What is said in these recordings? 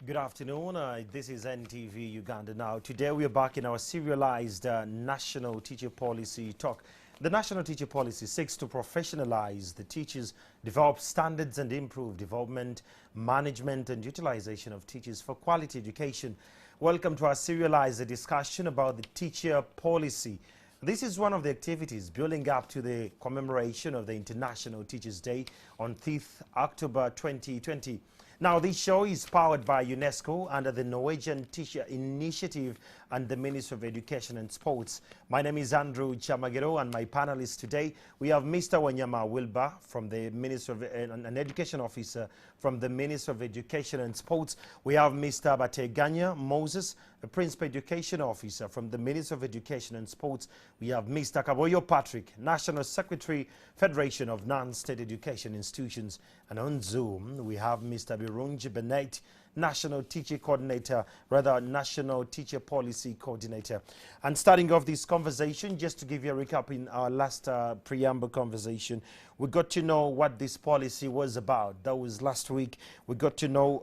Good afternoon. This is NTV Uganda Now. Today we are back in our serialized National Teacher Policy talk. The National Teacher Policy seeks to professionalize the teachers, develop standards and improve development, management and utilization of teachers for quality education. Welcome to our serialized discussion about the teacher policy. This is one of the activities building up to the commemoration of the International Teachers' Day on 5th October 2020. Now, this show is powered by UNESCO under the Norwegian Teacher Initiative and the Ministry of Education and Sports. My name is Andrew Chamagero, and my panelists today, we have Mr. Wanyama Wilbur from the Ministry of an Education Officer from the Ministry of Education and Sports. We have Mr. Bateganya Moses, a Principal Education Officer from the Ministry of Education and Sports. We have Mr. Kaboyo Patrick, National Secretary, Federation of Non-State Education Institutions. And on Zoom, we have Mr. Birungi Benet, National Teacher Coordinator, National Teacher Policy Coordinator. And starting off this conversation, just to give you a recap in our last preamble conversation, we got to know what this policy was about. That was last week. We got to know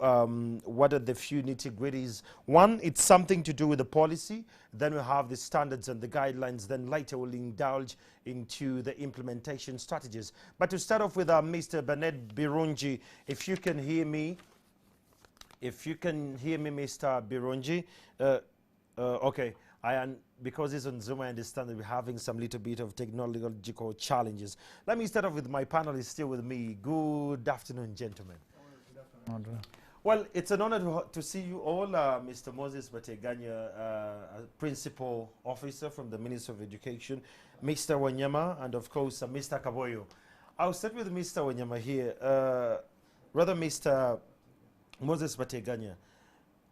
what are the few nitty-gritties. One, it's something to do with the policy. Then we have the standards and the guidelines. Then later we'll indulge into the implementation strategies. But to start off with Mr. Benet Birungi, if you can hear me, Mr. Birungi, okay. Because it's on Zoom, I understand that we're having some little bit of technological challenges. Let me start off with my panelists still with me. Good afternoon, gentlemen. Good afternoon. Well, it's an honor to see you all. Mr. Moses Bateganya, Principal Officer from the Ministry of Education, Mr. Wanyama, and of course, Mr. Kaboyo. I'll start with Mr. Wanyama here. Mr. Moses Bateganya,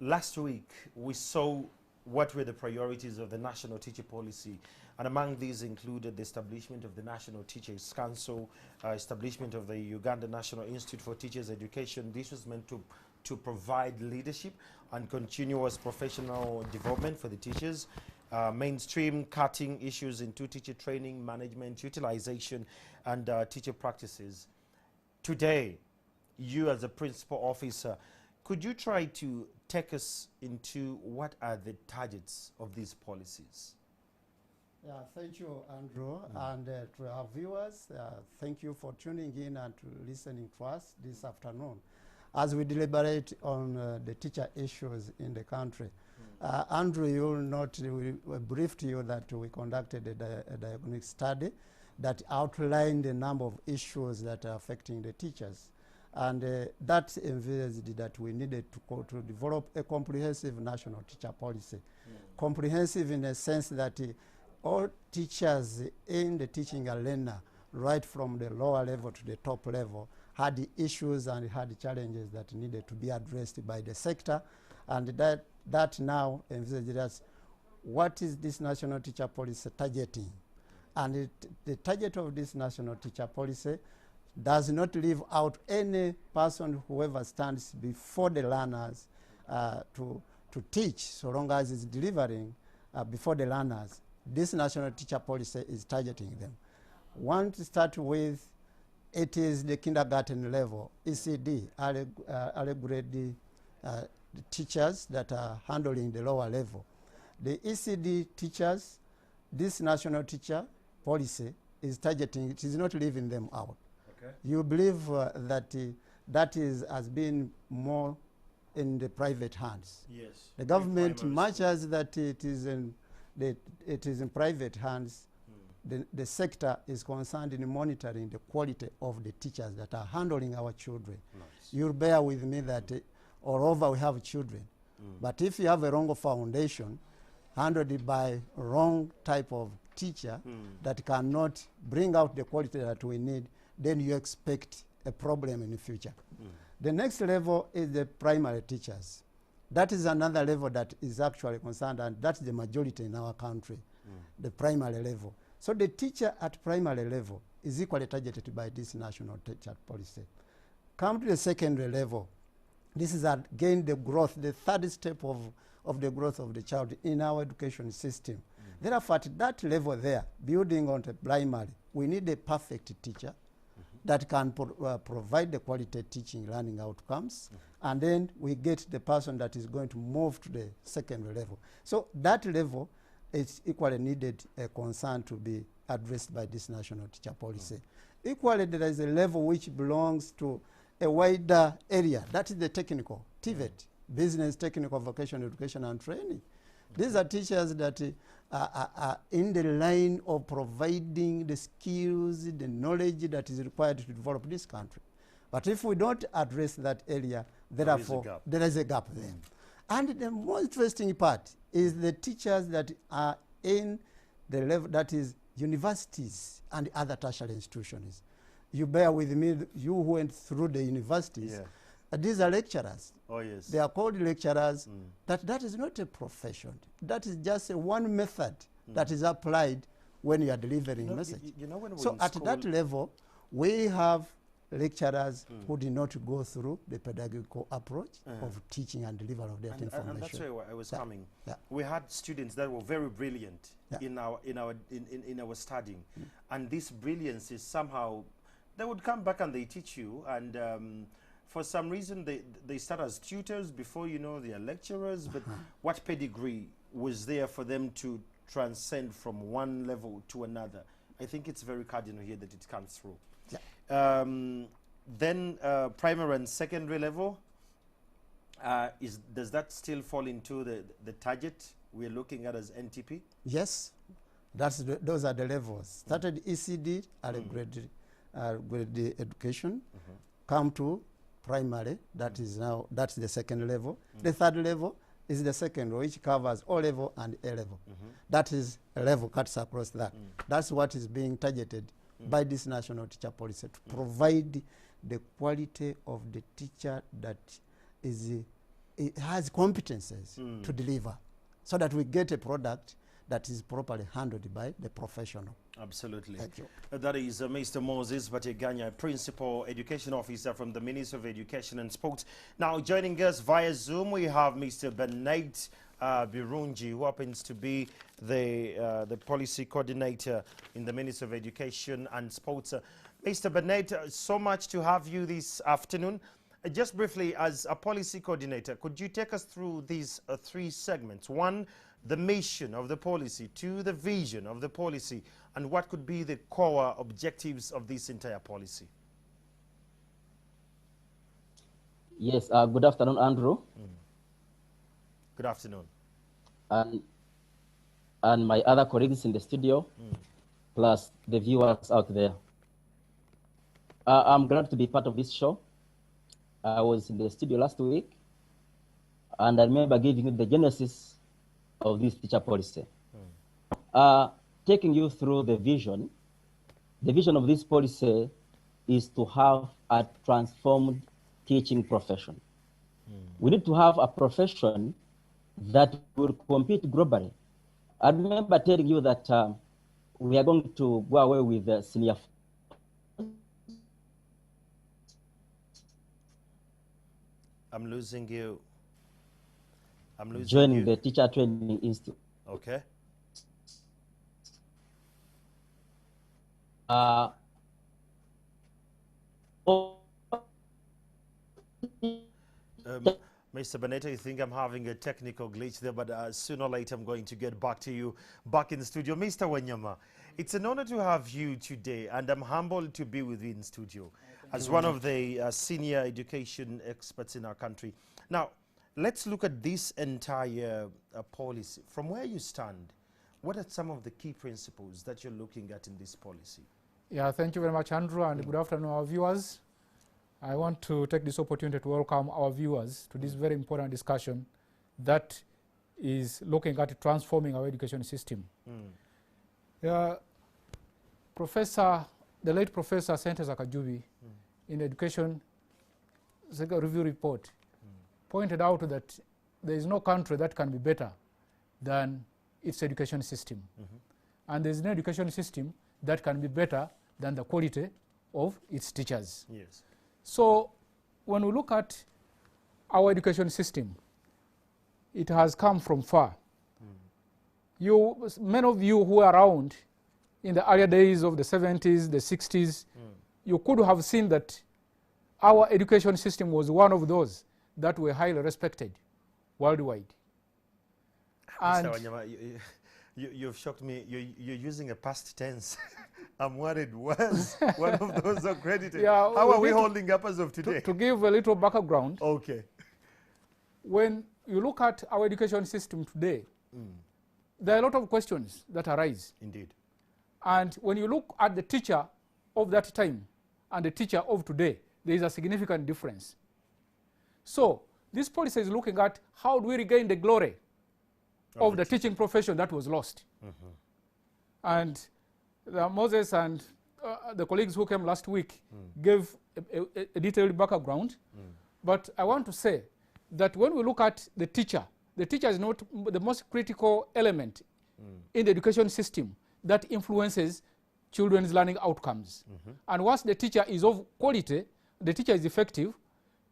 last week we saw what were the priorities of the National Teacher Policy, and among these included the establishment of the National Teachers Council, establishment of the Uganda National Institute for Teachers Education. This was meant to provide leadership and continuous professional development for the teachers, mainstream cutting issues into teacher training, management, utilization, and teacher practices. Today, you as a principal officer, could you try to take us into what are the targets of these policies? Yeah, thank you, Andrew. And to our viewers, thank you for tuning in and to listening to us this afternoon as we deliberate on the teacher issues in the country. Andrew, you'll note, we briefed you that we conducted a diagnostic study that outlined a number of issues that are affecting the teachers. And that envisaged that we needed to develop a comprehensive national teacher policy. Comprehensive in the sense that all teachers in the teaching arena, right from the lower level to the top level, had the issues and had the challenges that needed to be addressed by the sector. And that now envisaged as what is this national teacher policy targeting? And the target of this national teacher policy does not leave out any person, whoever stands before the learners to teach, so long as it's delivering before the learners. This national teacher policy is targeting them. One to start with, it is the kindergarten level, ECD, early grade teachers that are handling the lower level. The ECD teachers, this national teacher policy is targeting, it is not leaving them out. Okay. You believe that has been more in the private hands. Yes. The government, much as that it is in private hands, the sector is concerned in monitoring the quality of the teachers that are handling our children. Nice. You'll bear with me that all over we have children. But if you have a wrong foundation, handled by wrong type of teacher that cannot bring out the quality that we need, then you expect a problem in the future. The next level is the primary teachers. That is another level that is actually concerned, and that's the majority in our country, the primary level. So the teacher at primary level is equally targeted by this national teacher policy. Come to the secondary level. This is again the growth, the third step of the growth of the child in our education system. Therefore, at that level there, building on the primary, we need a perfect teacher that can provide the quality teaching learning outcomes, and then we get the person that is going to move to the secondary level. So that level is equally needed a concern to be addressed by this national teacher policy. Equally, there is a level which belongs to a wider area. That is the technical, TVET, Business, Technical, Vocational Education and Training. These are teachers that are in the line of providing the skills, the knowledge that is required to develop this country. But if we don't address that area, therefore, there is a gap there. And the most interesting part is the teachers that are in the level that is universities and other tertiary institutions. You bear with me, you who went through the universities. These are lecturers. Oh, yes. They are called lecturers. That is not a profession. That is just one method that is applied when you are delivering message. So at that level, we have lecturers who did not go through the pedagogical approach of teaching and delivery of that information. And that's where I was coming. We had students that were very brilliant in our studying, and this brilliance is somehow, they would come back and they teach you, and for some reason they start as tutors before you know they are lecturers, but what pedigree was there for them to transcend from one level to another? I think it's very cardinal here that it comes through. Then primary and secondary level, does that still fall into the target we're looking at as NTP? Yes, those are the levels. Started ECD at a grade education, come to primary, that's the second level. The third level is the second, which covers O level and A level. That is a level cuts across that. That's what is being targeted by this national teacher policy, to provide the quality of the teacher that it has competences to deliver, so that we get a product that is properly handled by the professional. Absolutely. Thank you. That is Mr. Moses Bateganya, Principal Education Officer from the Ministry of Education and Sports. Now, joining us via Zoom, we have Mr. Bernard Birungi, who happens to be the policy coordinator in the Ministry of Education and Sports. Mr. Bernard, so much to have you this afternoon. Just briefly, as a policy coordinator, could you take us through these three segments? One, the mission of the policy. Two, the vision of the policy. And what could be the core objectives of this entire policy? Yes, good afternoon, Andrew. Good afternoon. And my other colleagues in the studio, plus the viewers out there. I'm glad to be part of this show. I was in the studio last week, and I remember giving you the genesis of this teacher policy. Taking you through the vision of this policy is to have a transformed teaching profession. We need to have a profession that will compete globally. I remember telling you that we are going to go away with the senior. I'm losing you. Joining the Teacher Training Institute. Okay. Mr. Bennett, I think I'm having a technical glitch there, but sooner or later I'm going to get back to you back in the studio. Mr. Wanyama, it's an honor to have you today, and I'm humbled to be with you in studio as one of the senior education experts in our country. Now, let's look at this entire policy. From where you stand, what are some of the key principles that you're looking at in this policy? Yeah, thank you very much, Andrew, and good afternoon, our viewers. I want to take this opportunity to welcome our viewers to this very important discussion that is looking at transforming our education system. The late Professor Sentes Akajubi, in the Education Review Report, pointed out that there is no country that can be better than its education system. And there is no education system that can be better than the quality of its teachers. Yes. So when we look at our education system, it has come from far. Many of you who are around in the earlier days of the 70s, the 60s, you could have seen that our education system was one of those that were highly respected worldwide. And Mr. Wanyama, you've shocked me. You're using a past tense. I'm worried. Was one of those accredited? Yeah, How are we holding up as of today? to give a little background, Okay. when you look at our education system today, there are a lot of questions that arise. Indeed. And when you look at the teacher of that time and the teacher of today, there is a significant difference. So this policy is looking at how do we regain the glory of the teaching profession that was lost. And Moses and the colleagues who came last week gave a detailed background. But I want to say that when we look at the teacher is not the most critical element in the education system that influences children's learning outcomes. And once the teacher is of quality, the teacher is effective,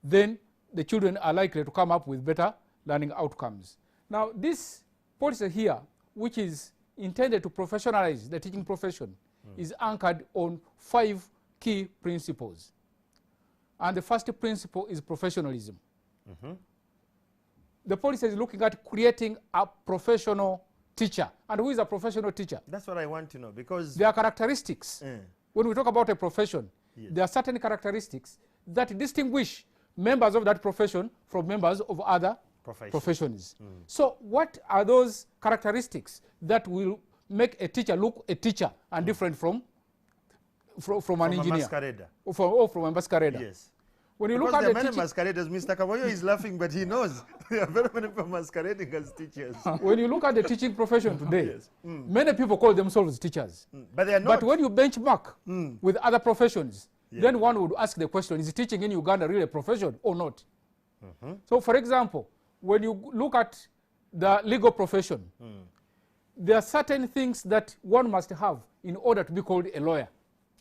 then the children are likely to come up with better learning outcomes. Now, this policy here, which is intended to professionalize the teaching profession, is anchored on 5 key principles. And the first principle is professionalism. The policy is looking at creating a professional teacher. And who is a professional teacher? That's what I want to know, because There are characteristics. When we talk about a profession, there are certain characteristics that distinguish members of that profession from members of other professions. So what are those characteristics that will make a teacher look a teacher and different from an engineer? A masquerader. Or from a masquerader. Yes. When you Because look at there are the many teaching, masqueraders. Mr. Kawayo is laughing, but he knows there are very many people masquerading as teachers. when you look at the teaching profession today, Yes. many people call themselves teachers. But they are not. But when you benchmark with other professions, then one would ask the question, is teaching in Uganda really a profession or not? So for example, when you look at the legal profession, there are certain things that one must have in order to be called a lawyer.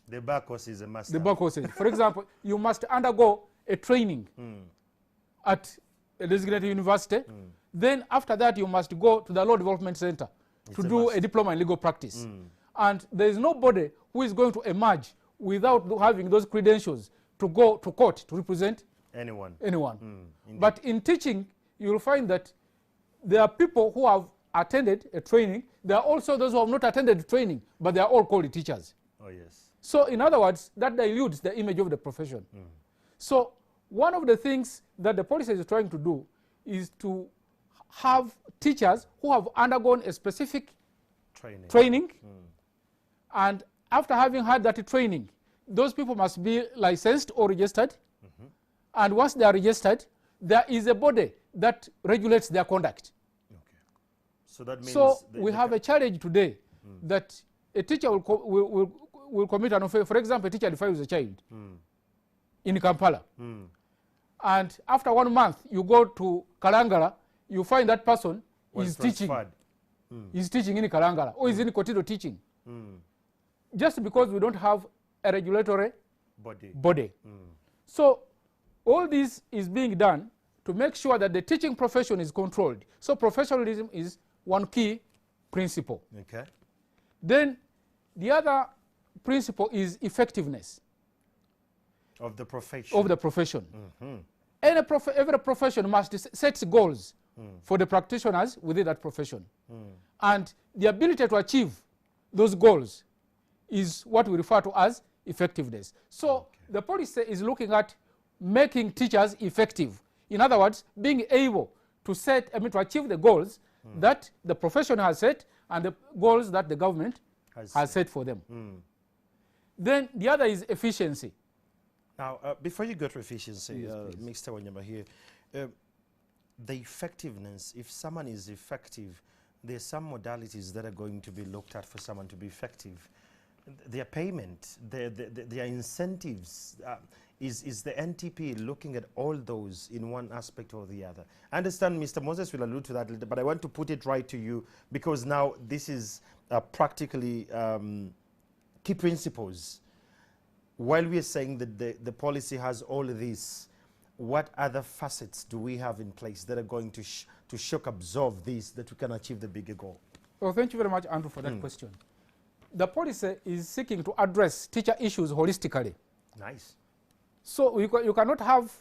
The bar course is a must. The bar courses. For example, you must undergo a training at a designated university. Then after that, you must go to the Law Development Center to do a diploma in legal practice. And there is nobody who is going to emerge without having those credentials to go to court to represent anyone. But in teaching, you will find that there are people who have attended a training. There are also those who have not attended training, but they are all called teachers. Oh, yes. So in other words, that dilutes the image of the profession. So one of the things that the policy is trying to do is to have teachers who have undergone a specific training. And after having had that training, those people must be licensed or registered. And once they are registered, there is a body that regulates their conduct. So that means we have a challenge today that a teacher will commit an offense. For example, a teacher defiles a child in Kampala. And after 1 month, you go to Kalangala, you find that person is teaching. He's teaching in Kalangala or is in Kotido teaching. Just because we don't have a regulatory body. So all this is being done to make sure that the teaching profession is controlled. So professionalism is one key principle. Then the other principle is effectiveness of the profession. Every profession must set goals for the practitioners within that profession. And the ability to achieve those goals is what we refer to as effectiveness. So the policy is looking at making teachers effective. In other words, being able to to achieve the goals that the profession has set and the goals that the government has set for them. Then the other is efficiency. Now, before you go to efficiency, Mr. Wanyama here, the effectiveness, if someone is effective, there are some modalities that are going to be looked at for someone to be effective. Their payment, their incentives, is the NTP looking at all those in one aspect or the other? I understand Mr. Moses will allude to that later, but I want to put it right to you because now this is practically key principles. While we are saying that the policy has all of this, what other facets do we have in place that are going to shock absorb this, that we can achieve the bigger goal? Well, thank you very much, Andrew, for that question. The policy is seeking to address teacher issues holistically Nice. So you cannot have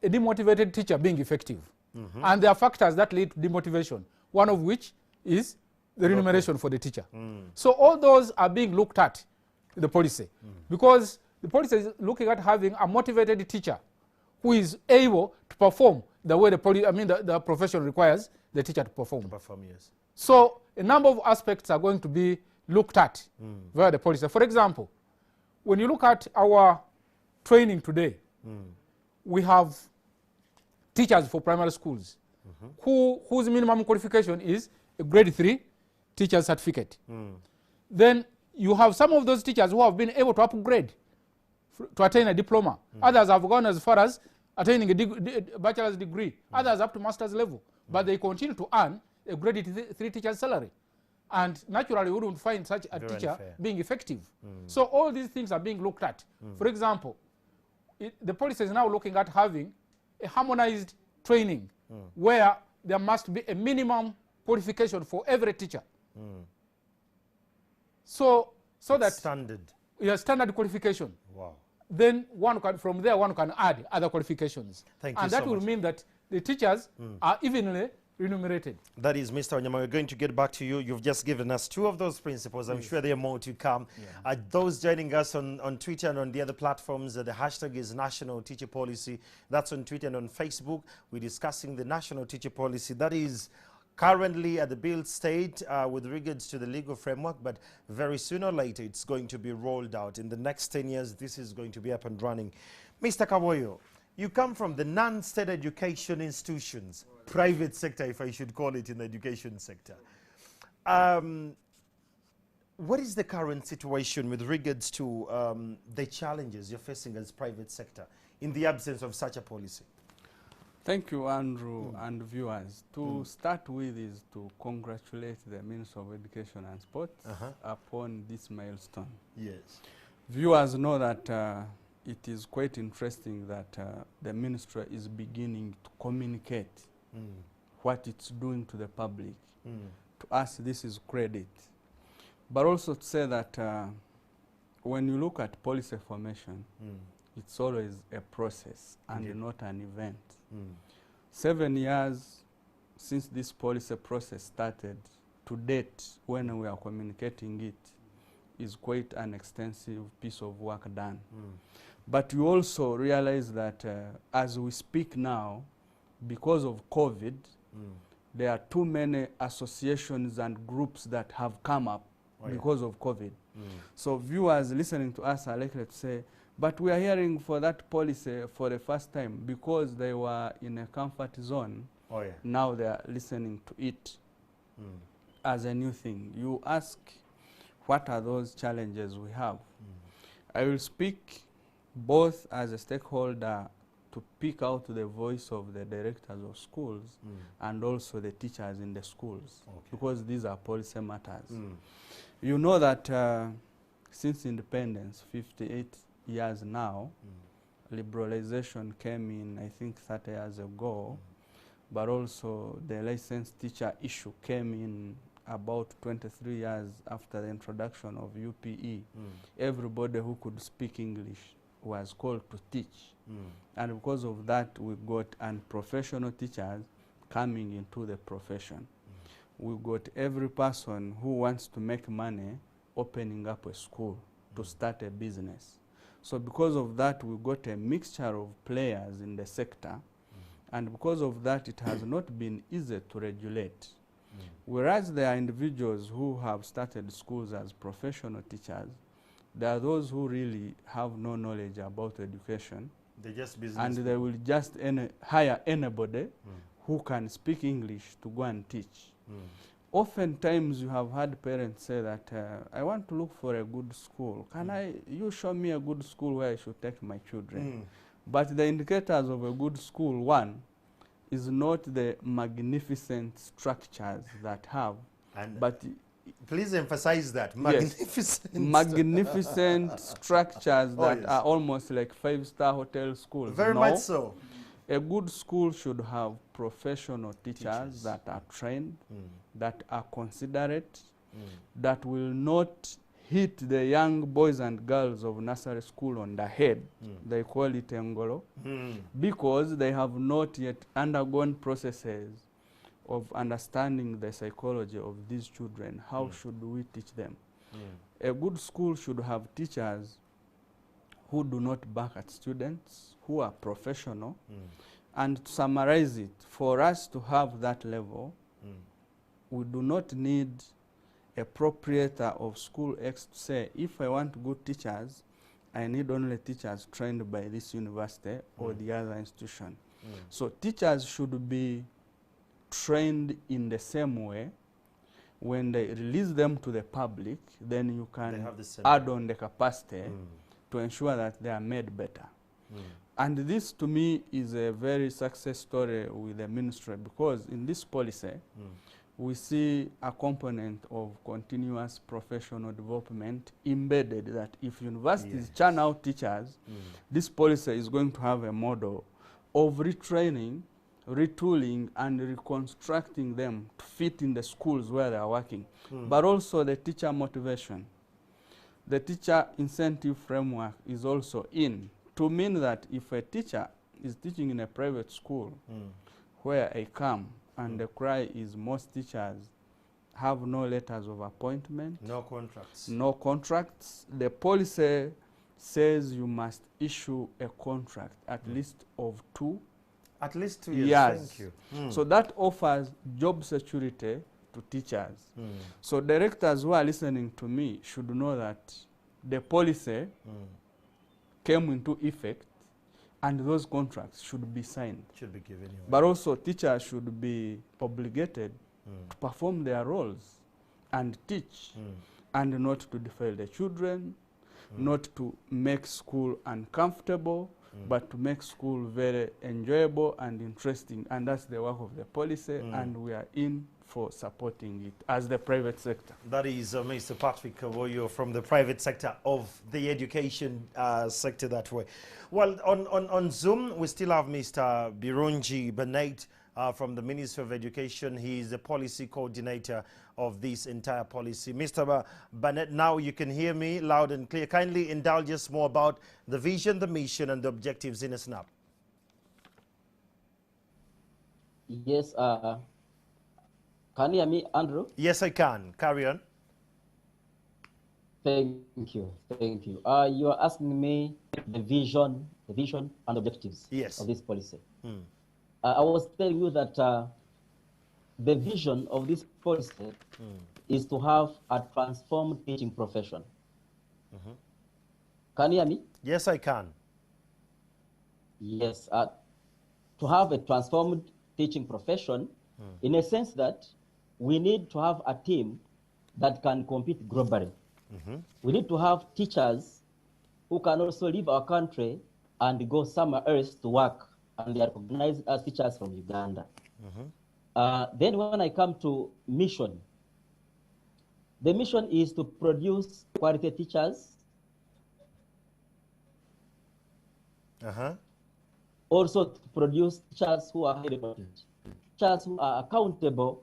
a demotivated teacher being effective. And there are factors that lead to demotivation, one of which is the remuneration for the teacher. So all those are being looked at in the policy, because the policy is looking at having a motivated teacher who is able to perform the way the profession requires the teacher to perform. Yes. So a number of aspects are going to be looked at via the policy. For example, when you look at our training today, we have teachers for primary schools whose minimum qualification is a grade 3 teacher certificate. Then you have some of those teachers who have been able to upgrade to attain a diploma. Others have gone as far as attaining a bachelor's degree. Others up to master's level. But they continue to earn a grade 3 teacher's salary. And naturally, we wouldn't find such a teacher being effective. So all these things are being looked at. For example, the policy is now looking at having a harmonized training where there must be a minimum qualification for every teacher. So that standard. Yeah, standard qualification. Wow. Then from there one can add other qualifications. Thank you and that so will much. mean that the teachers are evenly remunerated. That is, Mr. Onyama, we're going to get back to you. You've just given us two of those principles. I'm sure there are more to come. Those joining us on Twitter and on the other platforms, the hashtag is National Teacher Policy. That's on Twitter and on Facebook. We're discussing the National Teacher Policy. That is currently at the build stage with regards to the legal framework, but very soon or later it's going to be rolled out. In the next 10 years, this is going to be up and running. Mr. Kawoyo, you come from the non-state education institutions, private sector, if I should call it, in the education sector. What is the current situation with regards to the challenges you're facing as private sector in the absence of such a policy? Thank you, Andrew, and viewers. To start with is to congratulate the Minister of Education and Sport upon this milestone. Yes. Viewers know that it is quite interesting that the ministry is beginning to communicate what it's doing to the public. To us, this is credit. But also to say that when you look at policy formation, it's always a process and not an event. 7 years since this policy process started, to date, when we are communicating it, is quite an extensive piece of work done. But you also realize that as we speak now, because of COVID, there are too many associations and groups that have come up because of COVID. So viewers listening to us are likely to say, but we are hearing for that policy for the first time because they were in a comfort zone. Now they are listening to it as a new thing. You ask, what are those challenges we have? I will speak both as a stakeholder to pick out the voice of the directors of schools and also the teachers in the schools, because these are policy matters. You know that since independence, 58 years now, liberalization came in, I think, 30 years ago, but also the licensed teacher issue came in about 23 years after the introduction of UPE. Everybody who could speak English was called to teach. And because of that, we got unprofessional teachers coming into the profession. We got every person who wants to make money opening up a school to start a business. So because of that, we got a mixture of players in the sector. And because of that, it has not been easy to regulate. Whereas there are individuals who have started schools as professional teachers, there are those who really have no knowledge about education. They're just business and people. they will just hire anybody who can speak English to go and teach. Oftentimes you have had parents say that, I want to look for a good school. Can you show me a good school where I should take my children? But the indicators of a good school, one, is not the magnificent structures that have, but please emphasize that. Magnificent. Magnificent structures that are almost like 5-star hotel schools. Very much so. A good school should have professional teachers that are trained, that are considerate, that will not hit the young boys and girls of nursery school on the head. They call it engolo, because they have not yet undergone processes of understanding the psychology of these children. How should we teach them? A good school should have teachers who do not bark at students, who are professional. And to summarize it, for us to have that level, we do not need a proprietor of school X to say, if I want good teachers, I need only teachers trained by this university or the other institution. So teachers should be trained in the same way. When they release them to the public, then you can add on the capacity to ensure that they are made better. And this, to me, is a very success story with the ministry, because in this policy, we see a component of continuous professional development embedded, that if universities churn out teachers, this policy is going to have a model of retraining, retooling, and reconstructing them to fit in the schools where they are working. But also the teacher motivation. The teacher incentive framework is also in, to mean that if a teacher is teaching in a private school where I come, and the cry is most teachers have no letters of appointment, no contracts. No contracts. The policy says you must issue a contract at least of 2 At least 2 years. Yes. Thank you. So that offers job security to teachers. So directors who are listening to me should know that the policy came into effect, and those contracts should be signed. Should be given anyway. But also teachers should be obligated to perform their roles and teach, and not to defile the children, not to make school uncomfortable, but to make school very enjoyable and interesting. And that's the work of the policy, and we are in for supporting it as the private sector. That is Mr. Patrick Kawoyo from the private sector of the education sector that way. Well, on Zoom, we still have Mr. Birungi Benet from the Ministry of Education. He is the policy coordinator of this entire policy. Mr. Bennett, now you can hear me loud and clear. Kindly indulge us more about the vision, the mission, and the objectives in a snap. Yes, can you hear me, Andrew? Yes, I can. Carry on. Thank you. Thank you. You are asking me the vision and objectives of this policy. I was telling you that the vision of this policy is to have a transformed teaching profession. Can you hear me? Yes, I can. Yes. To have a transformed teaching profession, in a sense that we need to have a team that can compete globally. We need to have teachers who can also leave our country and go somewhere else to work, and they are recognized as teachers from Uganda. Then when I come to mission, the mission is to produce quality teachers, also to produce teachers who are highly motivated, teachers who are accountable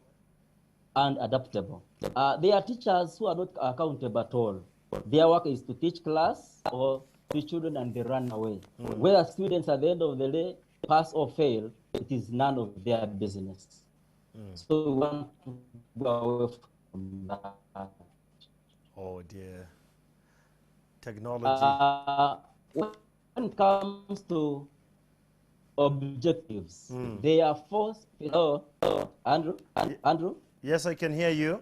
and adaptable. There are teachers who are not accountable at all. Their work is to teach class or teach children and they run away. Whether students at the end of the day pass or fail, it is none of their business. So we want to go away from that. Oh dear. Technology. When it comes to objectives, they are forced. Andrew? Yes, I can hear you.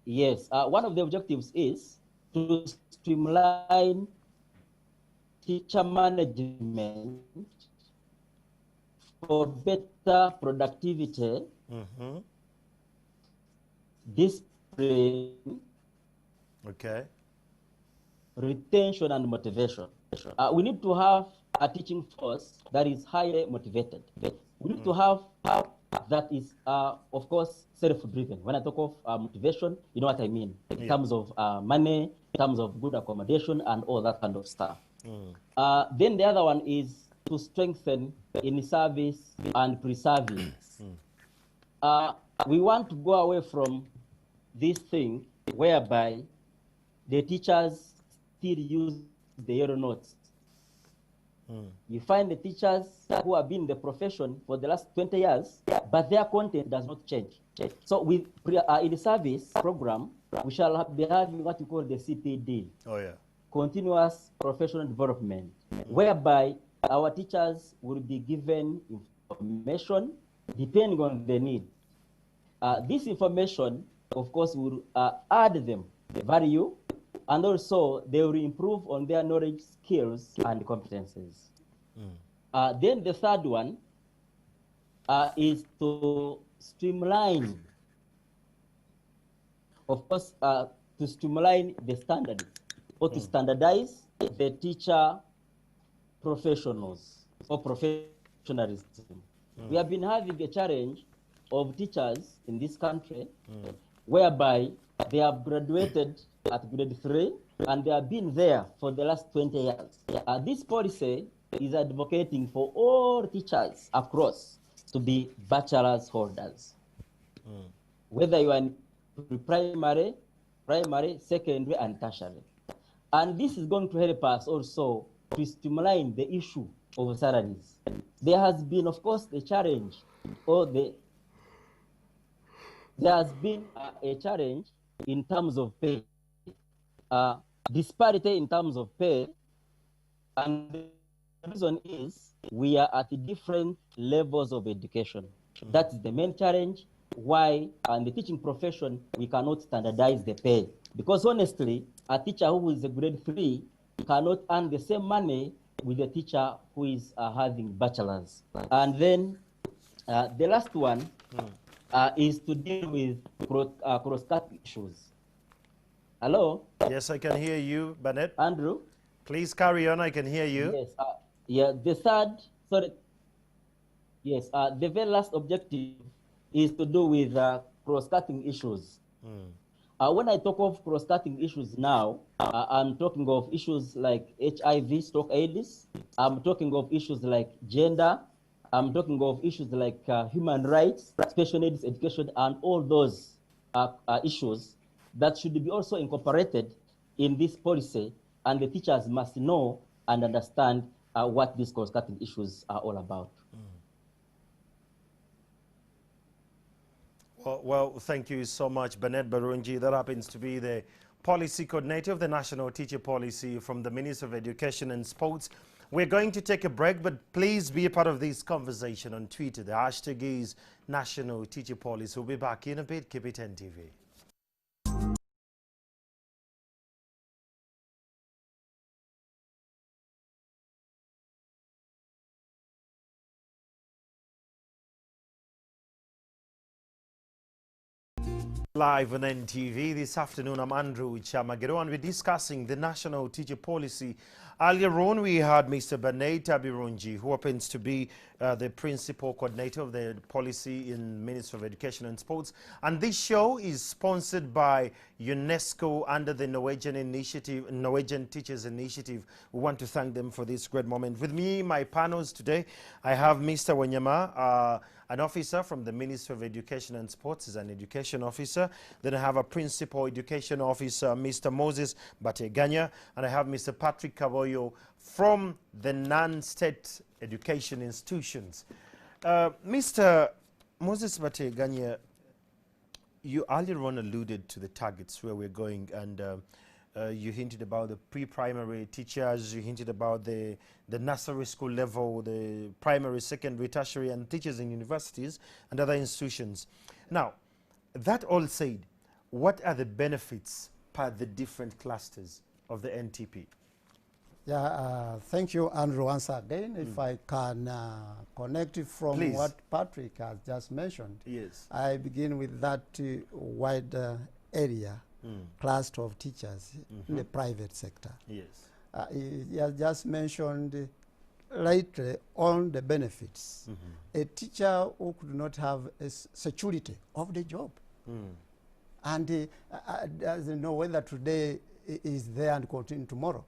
Yes, one of the objectives is to streamline teacher management for better productivity, discipline, retention, and motivation. We need to have a teaching force that is highly motivated. We need to have that is, of course, self-driven. When I talk of motivation, you know what I mean, in terms of money, in terms of good accommodation, and all that kind of stuff. Then the other one is to strengthen in service and pre-service. We want to go away from this thing whereby the teachers still use the yellow notes. You find the teachers who have been in the profession for the last 20 years, but their content does not change. So with in the service program, we shall be having what we call the CPD, continuous professional development, whereby our teachers will be given information depending on the need. This information, of course, will add them value, and also they will improve on their knowledge, skills, and competences. Then the third one is to streamline, of course, to streamline the standards, or to standardize the teacher professionals or professionalism. We have been having a challenge of teachers in this country whereby they have graduated at grade 3 and they have been there for the last 20 years. This policy is advocating for all teachers across to be bachelor's holders. Whether you are in primary, secondary, and tertiary. And this is going to help us also to streamline the issue of salaries. There has been, of course, the challenge, or there has been a challenge in terms of pay, disparity in terms of pay, and the reason is we are at different levels of education. That's the main challenge. Why, in the teaching profession, we cannot standardize the pay. Because honestly, a teacher who is a grade 3 cannot earn the same money with a teacher who is having bachelor's. And then the last one is to deal with cross-cutting issues. Hello? Yes, I can hear you, Bennett. Andrew? Please carry on, I can hear you. Yes, yeah, the third, sorry. Yes, the very last objective is to do with cross-cutting issues. When I talk of cross-cutting issues now, I'm talking of issues like HIV/AIDS. I'm talking of issues like gender. I'm talking of issues like human rights, special needs education, and all those issues that should be also incorporated in this policy, and the teachers must know and understand what these cross-cutting issues are all about. Well, thank you so much, Bennett Barunji. That happens to be the policy coordinator of the National Teacher Policy from the Ministry of Education and Sports. We're going to take a break, but please be a part of this conversation on Twitter. The hashtag is National Teacher Policy. We'll be back in a bit. Keep it NTV. Live on NTV this afternoon, I'm Andrew Chamagero, and we're discussing the National Teacher Policy. Earlier on, we had Mr. Bennett Barunji, who happens to be the principal coordinator of the policy in Ministry of Education and Sports. And this show is sponsored by UNESCO under the Norwegian initiative, Norwegian Teachers Initiative. We want to thank them for this great moment. With me, my panels today, I have Mr. Wanyama, an officer from the Ministry of Education and Sports, is an education officer. Then I have a principal education officer, Mr. Moses Bateganya, and I have Mr. Patrick Kaboyo from the non-state education institutions. Mr. Moses Bateganya, you earlier on alluded to the targets where we're going, and you hinted about the pre-primary teachers, you hinted about the nursery school level, the primary, secondary, tertiary, and teachers in universities and other institutions. Now, that all said, what are the benefits per the different clusters of the NTP? Yeah, thank you, Andrew, once again. If I can connect from Please. what Patrick has just mentioned. Yes. I begin with that wide area cluster of teachers in the private sector. Yes. He has just mentioned lately on the benefits. A teacher who could not have a security of the job and doesn't know whether today is there and continue tomorrow.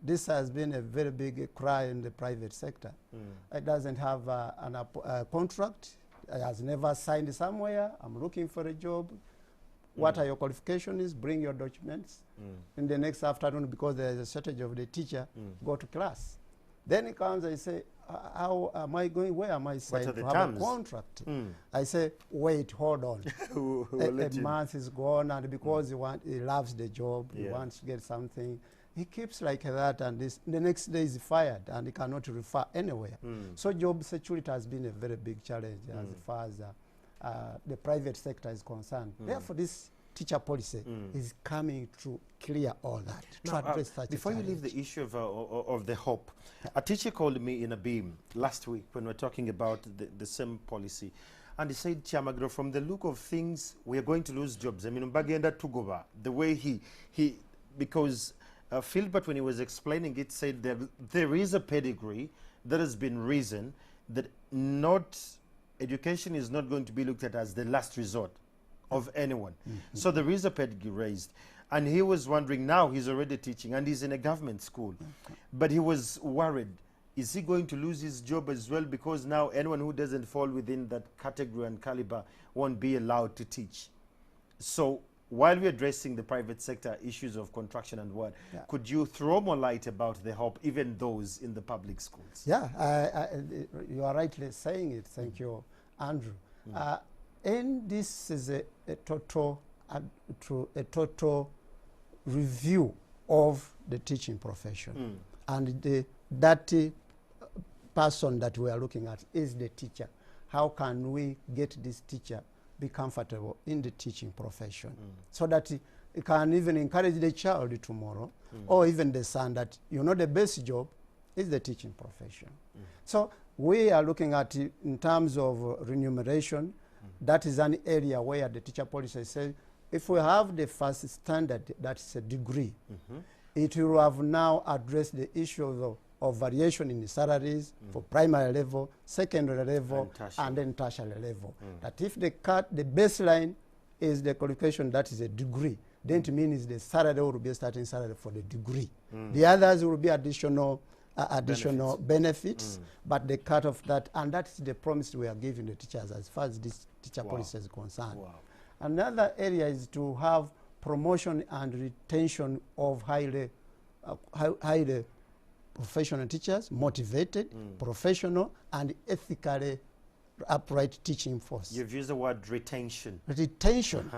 This has been a very big cry in the private sector. It doesn't have a contract. It has never signed somewhere. I'm looking for a job. what are your qualifications, bring your documents. In the next afternoon, because there is a shortage of the teacher, go to class. Then he comes and say, how am I going, where am I signed to have a contract? I say, wait, hold on. a month is gone, and because he loves the job, he wants to get something, he keeps like that, and the next day is fired, and he cannot refer anywhere. So job security has been a very big challenge as far as the private sector is concerned. Therefore, this teacher policy is coming to clear all that. Now, before you leave the issue of the hope, a teacher called me in a beam last week when we were talking about the same policy, and he said, Chiamagro, from the look of things, we are going to lose jobs. I mean, Mbagenda Tugoba, the way because Philbert, when he was explaining it, said there is a pedigree that has been reasoned that education is not going to be looked at as the last resort of anyone. So there is a pedigree raised. And he was wondering, now he's already teaching and he's in a government school. But he was worried, is he going to lose his job as well? Because now anyone who doesn't fall within that category and caliber won't be allowed to teach. So while we're addressing the private sector issues of contraction and what, could you throw more light about the hope, even those in the public schools? Yeah, you are rightly saying it. Thank you, Andrew. And this is a total review of the teaching profession. And that person that we are looking at is the teacher. How can we get this teacher be comfortable in the teaching profession so that it can even encourage the child tomorrow or even the son that, the best job is the teaching profession. So we are looking at it in terms of remuneration. That is an area where the teacher policy says, if we have the first standard, that's a degree, it will have now addressed the issue of variation in the salaries for primary level, secondary level, and then tertiary level. That if the baseline is the qualification, that is a degree, then it means the salary will be a starting salary for the degree. The others will be additional benefits, but the cut of that, and that's the promise we are giving the teachers as far as this teacher policy is concerned. Another area is to have promotion and retention of highly professional teachers, motivated, professional, and ethically upright teaching force. You've used the word retention. Retention.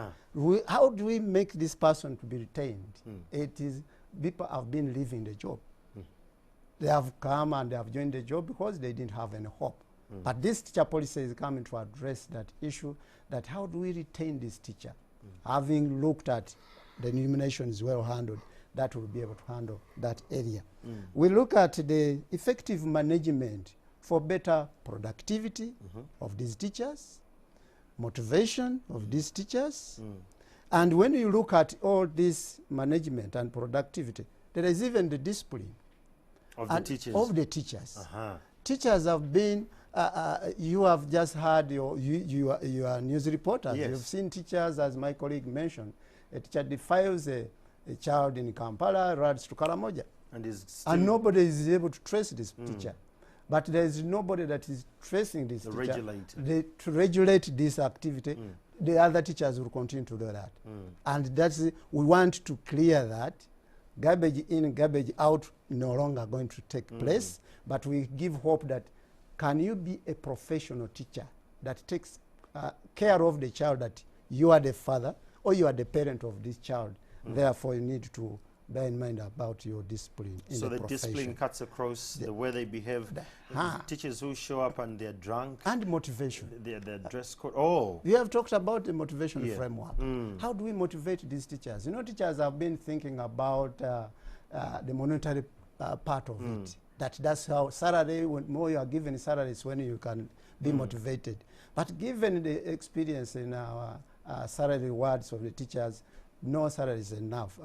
How do we make this person to be retained? It is, people have been leaving the job. They have come and they have joined the job because they didn't have any hope. But this teacher policy is coming to address that issue, that how do we retain this teacher? Having looked at the nomination is well handled, that will be able to handle that area. We look at the effective management for better productivity of these teachers, motivation of these teachers. And when you look at all this management and productivity, there is even the discipline of the teachers. Teachers have been, you have just had your news reporters. You've seen teachers, as my colleague mentioned, a teacher defiles a child in Kampala, rides to Karamoja. And nobody is able to trace this teacher. But there is nobody that is tracing this teacher. To regulate this activity, the other teachers will continue to do that. And that's, we want to clear that. Garbage in, garbage out no longer going to take place, but we give hope that can you be a professional teacher that takes care of the child, that you are the father or you are the parent of this child. Therefore, you need to bear in mind about your discipline in the profession. So the discipline cuts across the way they behave. Teachers who show up and they're drunk. And motivation. Their dress code. We have talked about the motivation framework. How do we motivate these teachers? Teachers have been thinking about the monetary part of it. That's how salary, when more you are given salaries, when you can be motivated. But given the experience in our salary rewards of the teachers, no salary is enough.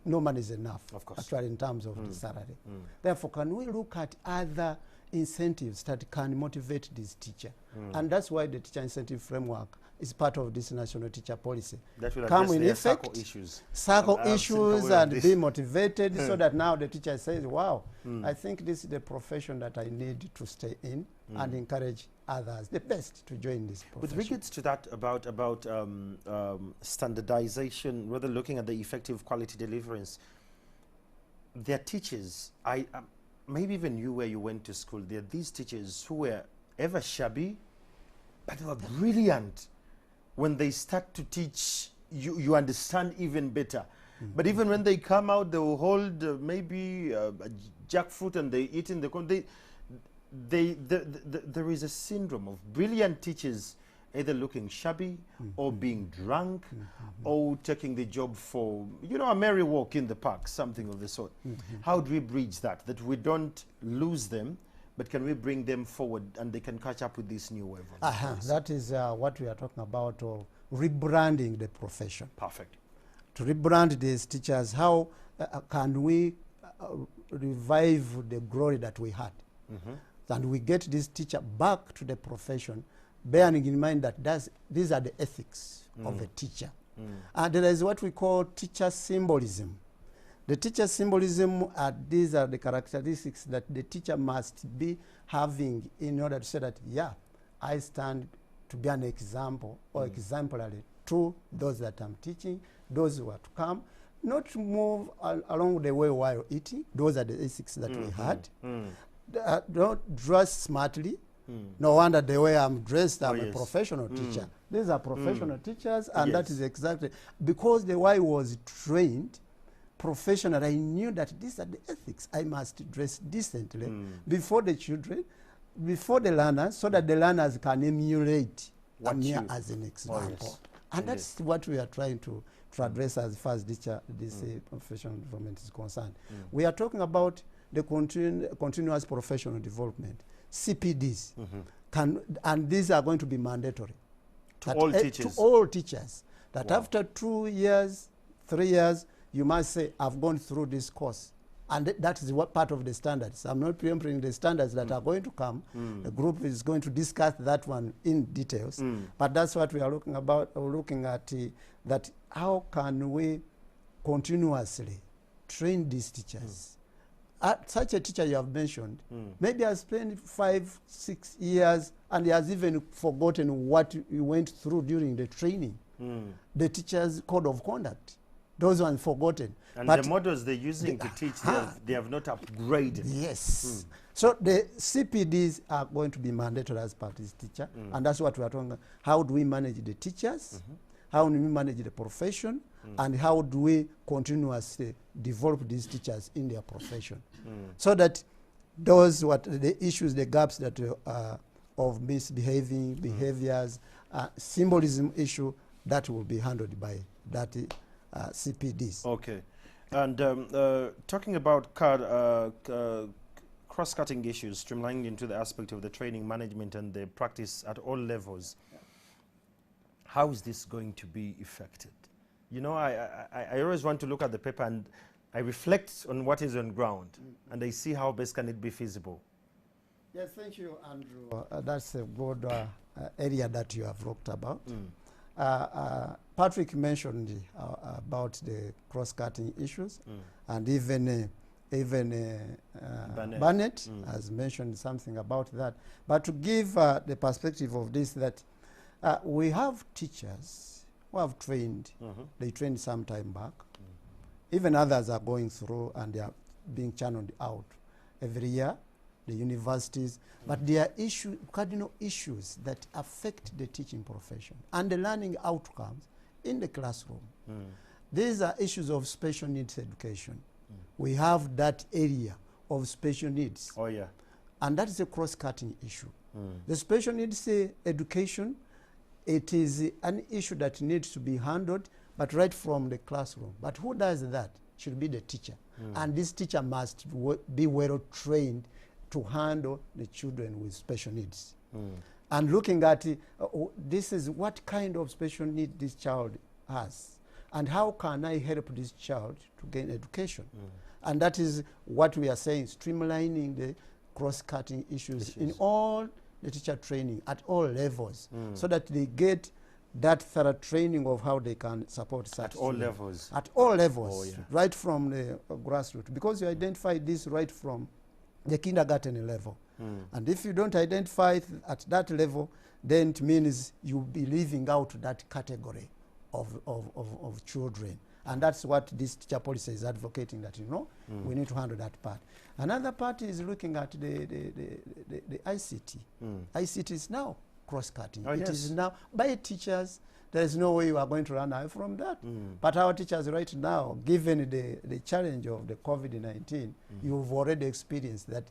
No money is enough, actually, in terms of the salary. Therefore, can we look at other incentives that can motivate this teacher. And that's why the teacher incentive framework is part of this national teacher policy. That will Come address in their effect, circle issues. circle I've seen issues aware of and this. be motivated so that now the teacher says, wow, I think this is the profession that I need to stay in, and encourage others, the best, to join this profession. With regards to that, about standardization, rather looking at the effective quality deliverance, there are teachers, maybe even you where you went to school, there are these teachers who were ever shabby, but they were brilliant. When they start to teach, you understand even better. But even when they come out, they will hold maybe a jackfruit and they eat in the corner. There is a syndrome of brilliant teachers either looking shabby or being drunk or taking the job for, a merry walk in the park, something of the sort. How do we bridge that we don't lose them, but can we bring them forward and they can catch up with this new wave of policy? That is what we are talking about, of rebranding the profession. Perfect. To rebrand these teachers, how can we revive the glory that we had? And we get this teacher back to the profession, bearing in mind that these are the ethics of a teacher. And there is what we call teacher symbolism. The teacher symbolism, these are the characteristics that the teacher must be having in order to say that, yeah, I stand to be an example or exemplary to those that I'm teaching, those who are to come, not to move along the way while eating. Those are the ethics that we had. Don't dress smartly. No wonder the way I'm dressed, I'm a professional teacher. These are professional teachers, and that is exactly because the way I was trained professional, I knew that these are the ethics. I must dress decently before the children, before the learners, so that the learners can emulate me as an example. And that's what we are trying to address as far as this professional development is concerned. We are talking about the continuous professional development, CPDs, and these are going to be mandatory to all teachers. To all teachers. That after 2 years, 3 years, you must say, I've gone through this course. And that is what part of the standards. I'm not preempting the standards that are going to come. The group is going to discuss that one in details. But that's what we are looking about. We're looking at that how can we continuously train these teachers. Such a teacher you have mentioned, maybe has spent 5, 6 years and he has even forgotten what he went through during the training. The teacher's code of conduct. Those ones forgotten. And but the models they're using to teach, they have not upgraded. Yes. So the CPDs are going to be mandatory as part of this teacher. And that's what we are talking about. How do we manage the teachers? How do we manage the profession? And how do we continuously develop these teachers in their profession? So that those the issues, the gaps that of misbehaving, behaviors, symbolism issue, that will be handled by that CPDs. Okay. And talking about cross-cutting issues, streamlining into the aspect of the training, management, and the practice at all levels, how is this going to be effected? I always want to look at the paper and I reflect on what is on ground, and I see how best can it be feasible. Yes, thank you, Andrew. That's a good area that you have talked about. Patrick mentioned about the cross-cutting issues, and even Burnett has mentioned something about that. But to give the perspective of this, that we have teachers who have trained, they trained some time back. Even others are going through and they are being channeled out every year, the universities. But there are cardinal issues that affect the teaching profession and the learning outcomes in the classroom. These are issues of special needs education. We have that area of special needs. Oh, yeah. And that is a cross-cutting issue. The special needs education, it is an issue that needs to be handled, but right from the classroom. But who does that? Should be the teacher. And this teacher must be well trained to handle the children with special needs. And looking at this is what kind of special need this child has, and how can I help this child to gain education. And that is what we are saying, streamlining the cross-cutting issues in all the teacher training at all levels, so that they get that thorough training of how they can support such At all children. levels. At all levels, Oh, yeah. right from the grassroots, because you identify this right from the kindergarten level. And if you don't identify it at that level, then it means you'll be leaving out that category of children. And that's what this teacher policy is advocating, that, you know, we need to handle that part. Another part is looking at the ICT. ICT is now cross-cutting. Oh, It yes. is now by teachers. There is no way you are going to run away from that. But our teachers right now, given the challenge of the COVID-19, you've already experienced that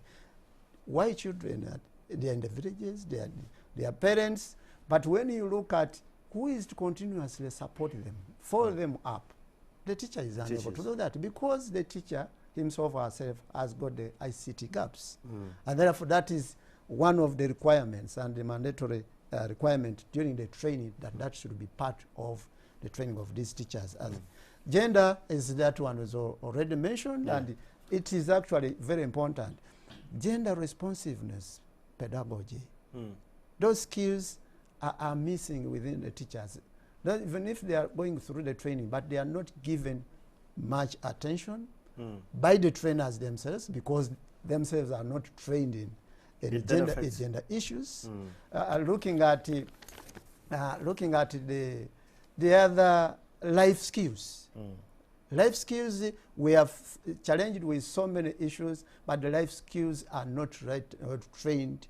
why children, they are in the villages, they are parents, but when you look at who is to continuously support them, follow them up, the teacher is unable to do that, because the teacher himself or herself has got the ICT gaps. And therefore that is one of the requirements and the mandatory requirement during the training, that should be part of the training of these teachers. And gender is that one was already mentioned, and it is actually very important. Gender responsiveness pedagogy. Those skills are missing within the teachers. Even if they are going through the training, but they are not given much attention by the trainers themselves, because themselves are not trained in gender issues. Looking at the other life skills. Life skills, we are challenged with so many issues, but the life skills are not trained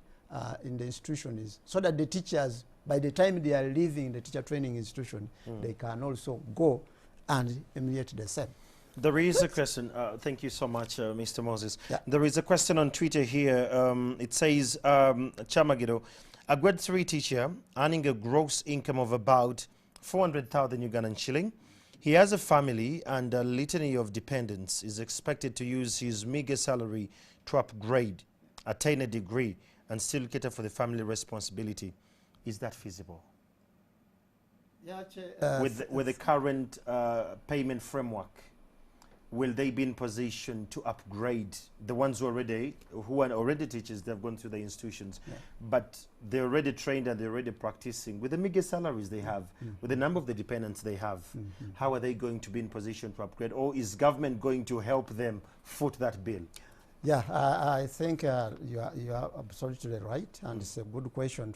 in the institutions, so that the teachers, by the time they are leaving the teacher training institution, they can also go and emulate the same. There is a question. Thank you so much, Mr. Moses. Yeah. There is a question on Twitter here. It says, Chamagido, a grade 3 teacher earning a gross income of about 400,000 Ugandan shilling. He has a family and a litany of dependents. Is expected to use his meager salary to upgrade, attain a degree, and still cater for the family responsibility. Is that feasible? Yeah, With the current payment framework, will they be in position to upgrade the ones who are already teachers? They've gone through the institutions, but they're already trained and they're already practicing with the meager salaries they have, with the number of the dependents they have. How are they going to be in position to upgrade, or is government going to help them foot that bill? Yeah, I think you are absolutely right, and it's a good question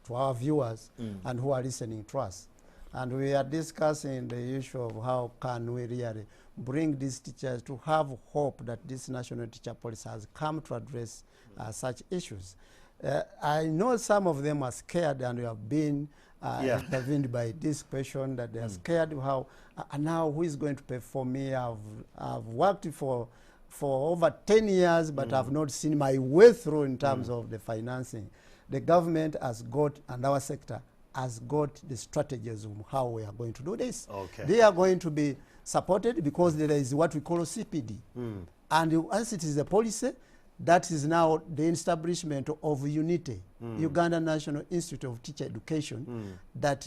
to our viewers and who are listening to us. And we are discussing the issue of how can we really bring these teachers to have hope that this national teacher policy has come to address such issues. I know some of them are scared, and we have been intervened by this question, that they are scared how now who is going to pay for me? I've worked for over 10 years, but I've not seen my way through in terms of the financing. The government has got, and our sector has got the strategies of how we are going to do this. Okay. They are going to be supported because there is what we call a CPD. And once it is a policy, that is now the establishment of UNITE, Uganda National Institute of Teacher Education, that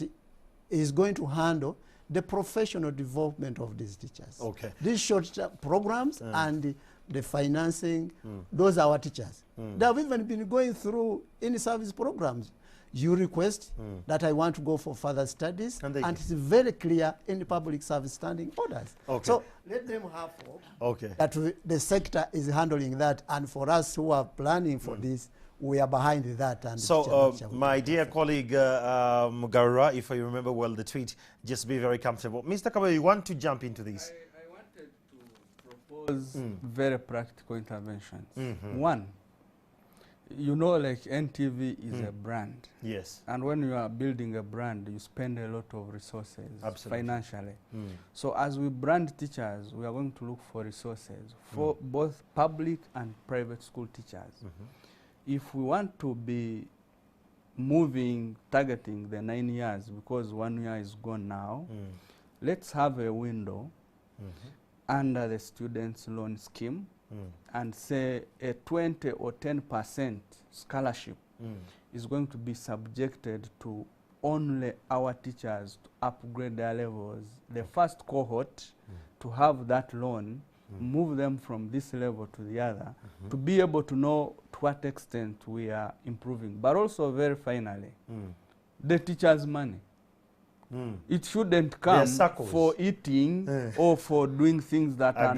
is going to handle the professional development of these teachers. Okay. These short programs and the financing, those are our teachers. They have even been going through in-service programs. You request that I want to go for further studies, and it's very clear in the public service standing orders. Okay. So let them have hope that the sector is handling that, and for us who are planning for this, we are behind that. And so, my dear colleague Mugarura, if I remember well the tweet, just be very comfortable. Mr. Kabayo, you want to jump into this? I wanted to propose very practical interventions. One, you know, like NTV is a brand. Yes. And when you are building a brand, you spend a lot of resources financially. So as we brand teachers, we are going to look for resources for both public and private school teachers. If we want to be moving, targeting the 9 years, because 1 year is gone now, let's have a window under the students' loan scheme, and say a 20 or 10% scholarship is going to be subjected to only our teachers to upgrade their levels. The first cohort to have that loan move them from this level to the other, to be able to know to what extent we are improving. But also, very finally, the teachers' money. It shouldn't come for eating or for doing things that are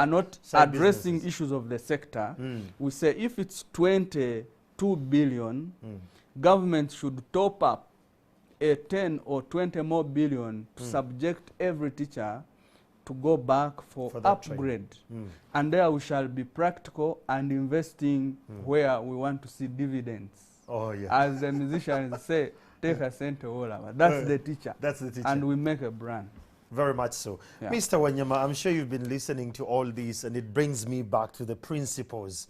not addressing issues of the sector. We say if it's 22 billion, government should top up a 10 or 20 more billion to subject every teacher to go back for upgrade. And there we shall be practical and investing where we want to see dividends. Oh, yeah. As the musicians say, take a center all over. That's the teacher. That's the teacher. And we make a brand. Very much so. Yeah. Mr. Wanyama, I'm sure you've been listening to all these, and it brings me back to the principles.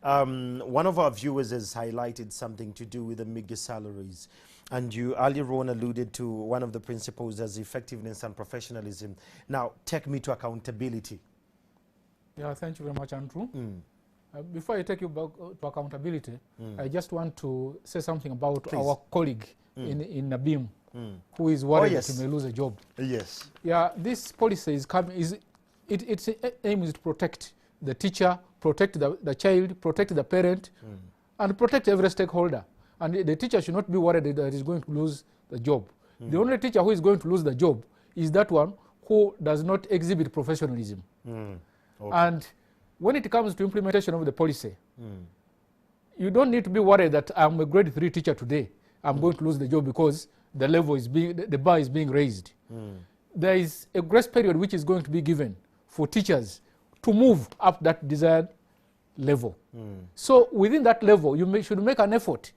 One of our viewers has highlighted something to do with the meager salaries. And you earlier on alluded to one of the principles as effectiveness and professionalism. Now, take me to accountability. Yeah, thank you very much, Andrew. Before I take you back to accountability, I just want to say something about our colleague in Nabim, who is worried that he may lose a job. Yes. Yeah, this policy its aim is to protect the teacher, protect the child, protect the parent, and protect every stakeholder. And the teacher should not be worried that he's going to lose the job. The only teacher who is going to lose the job is that one who does not exhibit professionalism. And when it comes to implementation of the policy, you don't need to be worried that I'm a grade 3 teacher today. I'm going to lose the job because the level is the bar is being raised. There is a grace period which is going to be given for teachers to move up that desired level. So within that level, you should make an effort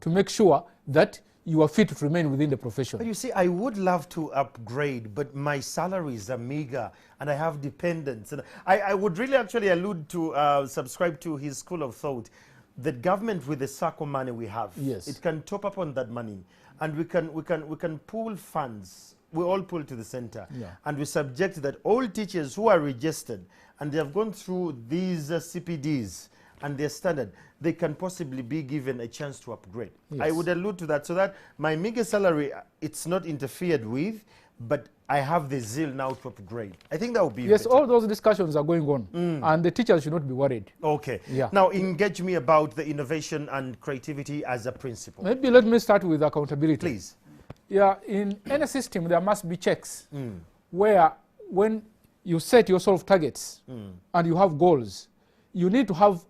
to make sure that you are fit to remain within the profession. But you see, I would love to upgrade, but my salaries are meager and I have dependents. And I would really actually allude to, subscribe to his school of thought, that government with the SACCO money we have, it can top up on that money, and we can pool funds. We all pull to the center, and we subject that all teachers who are registered and they have gone through these CPDs and their standard, they can possibly be given a chance to upgrade. I would allude to that, so that my meager salary, it's not interfered with, but I have the zeal now to upgrade. I think that would be better. All those discussions are going on, and the teachers should not be worried. Okay. Now, engage me about the innovation and creativity as a principle. Maybe let me start with accountability. Please. Yeah, in any system, there must be checks where when you set yourself targets and you have goals, you need to have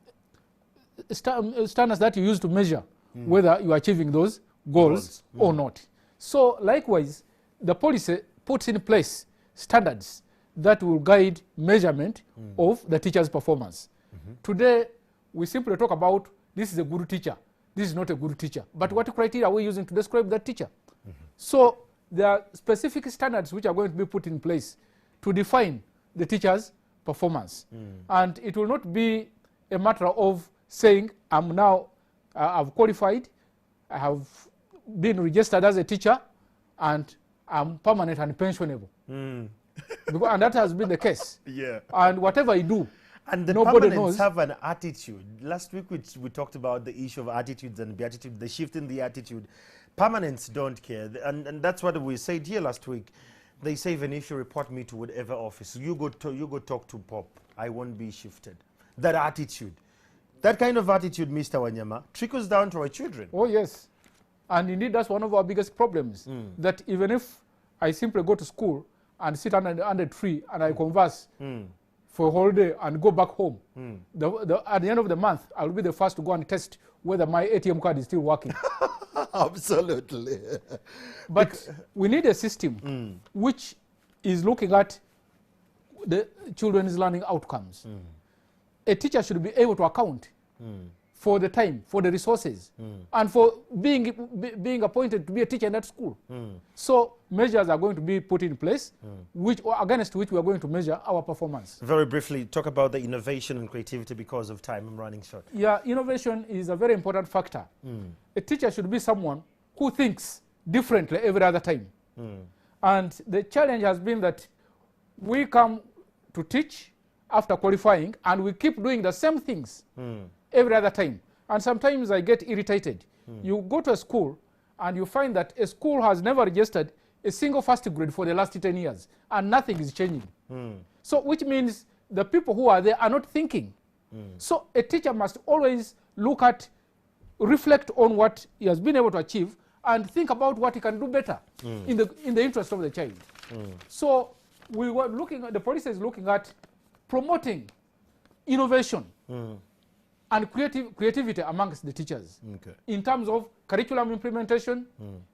standards that you use to measure whether you are achieving those goals or not. So likewise, the policy puts in place standards that will guide measurement of the teacher's performance. Today, we simply talk about this is a good teacher, this is not a good teacher. But what criteria are we using to describe that teacher? So there are specific standards which are going to be put in place to define the teacher's performance. And it will not be a matter of saying, I've qualified, I have been registered as a teacher, and I'm permanent and pensionable. And that has been the case. And whatever you do, and the nobody permanents knows. have an attitude. Last week we talked about the issue of attitudes and beatitude, the shift in the attitude. Permanents don't care, and that's what we said here last week. They say, even if you report me to whatever office, you go talk to Pop, I won't be shifted. That attitude, that kind of attitude, Mr. Wanyama, trickles down to our children. Oh yes, and indeed that's one of our biggest problems. That even if I simply go to school and sit under a tree and I converse for a whole day and go back home, at the end of the month, I'll be the first to go and test whether my ATM card is still working. Absolutely. But we need a system which is looking at the children's learning outcomes. A teacher should be able to account for the time, for the resources, and for being appointed to be a teacher in that school. So measures are going to be put in place, against which we are going to measure our performance. Very briefly, talk about the innovation and creativity because of time. I'm running short. Yeah, innovation is a very important factor. A teacher should be someone who thinks differently every other time. And the challenge has been that we come to teach after qualifying and we keep doing the same things every other time. And sometimes I get irritated. You go to a school and you find that a school has never registered a single first grade for the last 10 years and nothing is changing. So which means the people who are there are not thinking. So a teacher must always reflect on what he has been able to achieve and think about what he can do better in the interest of the child. So we were looking at, the policy is looking at promoting innovation and creativity amongst the teachers in terms of curriculum implementation,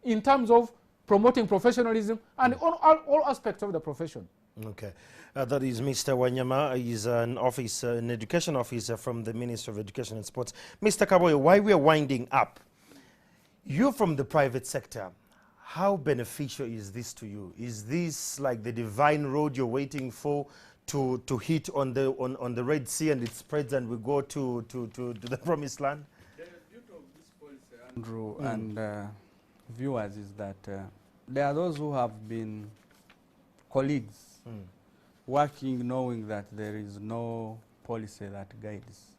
in terms of promoting professionalism, and on all aspects of the profession. Okay. That is Mr. Wanyama. He's an education officer from the Ministry of Education and Sports. Mr. Kaboyo, while we are winding up, you're from the private sector. How beneficial is this to you? Is this like the divine road you're waiting for to hit on the Red Sea and it spreads and we go to the promised land? The beauty of this policy, Andrew, and viewers, is that there are those who have been colleagues working knowing that there is no policy that guides.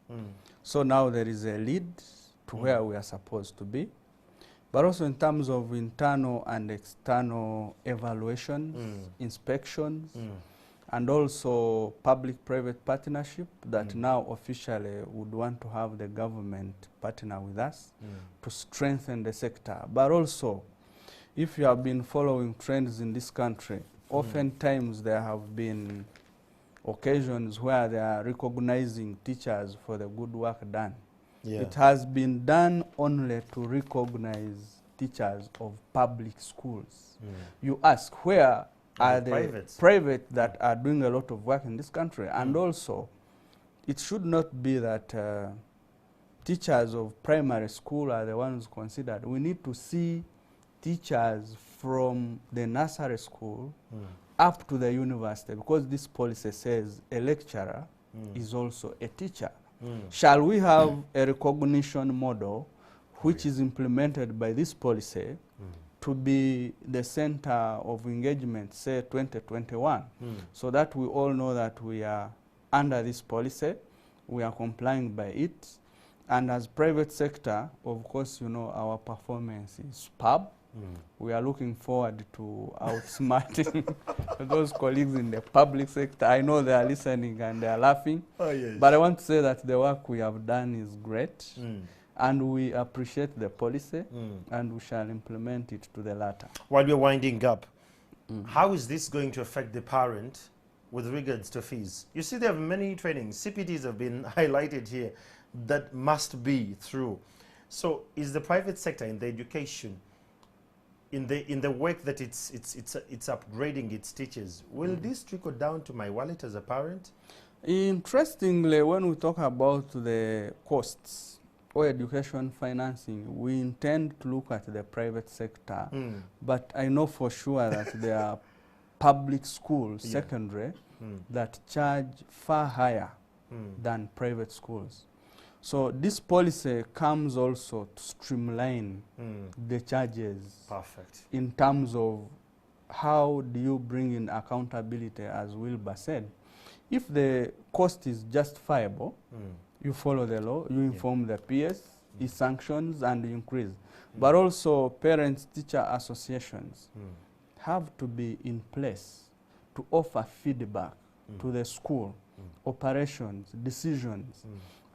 So now there is a lead to where we are supposed to be. But also in terms of internal and external evaluations, inspections, and also public-private partnership that now officially would want to have the government partner with us to strengthen the sector. But also, if you have been following trends in this country, oftentimes there have been occasions where they are recognizing teachers for the good work done. It has been done only to recognize teachers of public schools. You ask, where are the private that are doing a lot of work in this country? And also, it should not be that teachers of primary school are the ones considered. We need to see teachers from the nursery school up to the university, because this policy says a lecturer is also a teacher. Shall we have a recognition model which is implemented by this policy to be the center of engagement, say 2021, so that we all know that we are under this policy, we are complying by it, and as private sector, of course, you know, our performance is superb. We are looking forward to outsmarting those colleagues in the public sector. I know they are listening and they are laughing. But I want to say that the work we have done is great. And we appreciate the policy and we shall implement it to the latter. While we're winding up, how is this going to affect the parent with regards to fees? You see, there are many trainings. CPTs have been highlighted here that must be through. So is the private sector in the education, in the work that it's upgrading its teachers, will this trickle down to my wallet as a parent? Interestingly, when we talk about the costs or education financing, we intend to look at the private sector, but I know for sure that there are public schools, secondary, that charge far higher than private schools. So this policy comes also to streamline the charges. Perfect. In terms of how do you bring in accountability, as Wilbur said. If the cost is justifiable, you follow the law, you inform the PS, it sanctions and increase. But also parents-teacher associations have to be in place to offer feedback to the school, operations, decisions,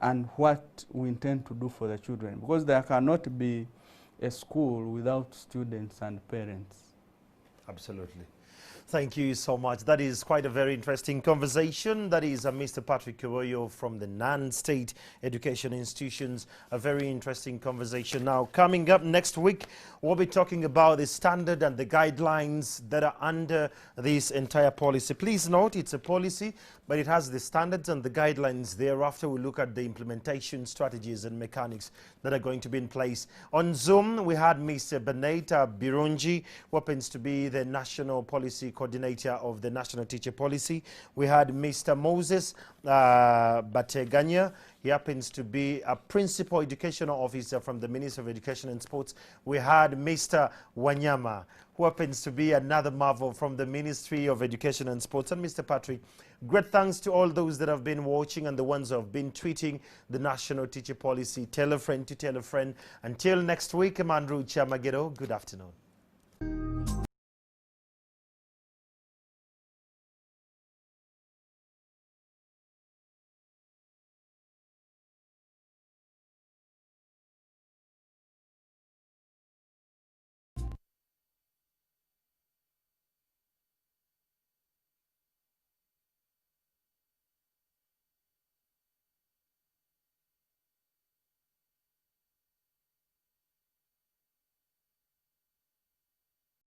and what we intend to do for the children. Because there cannot be a school without students and parents. Absolutely. Thank you so much. That is quite a very interesting conversation. That is Mr. Patrick Kaboyo from the non-state education institutions. A very interesting conversation. Now, coming up next week, we'll be talking about the standard and the guidelines that are under this entire policy. Please note, it's a policy, but it has the standards and the guidelines. Thereafter, we'll look at the implementation strategies and mechanics that are going to be in place. On Zoom, we had Mr. Beneta Birunji, who happens to be the National Policy Coordinator of the National Teacher Policy. We had Mr. Moses Bateganya. He happens to be a Principal Educational Officer from the Ministry of Education and Sports. We had Mr. Wanyama, who happens to be another marvel from the Ministry of Education and Sports. And Mr. Patrick, great thanks to all those that have been watching and the ones who have been tweeting the National Teacher Policy. Tell a friend to tell a friend. Until next week, I'm Andrew Chamagero. Good afternoon.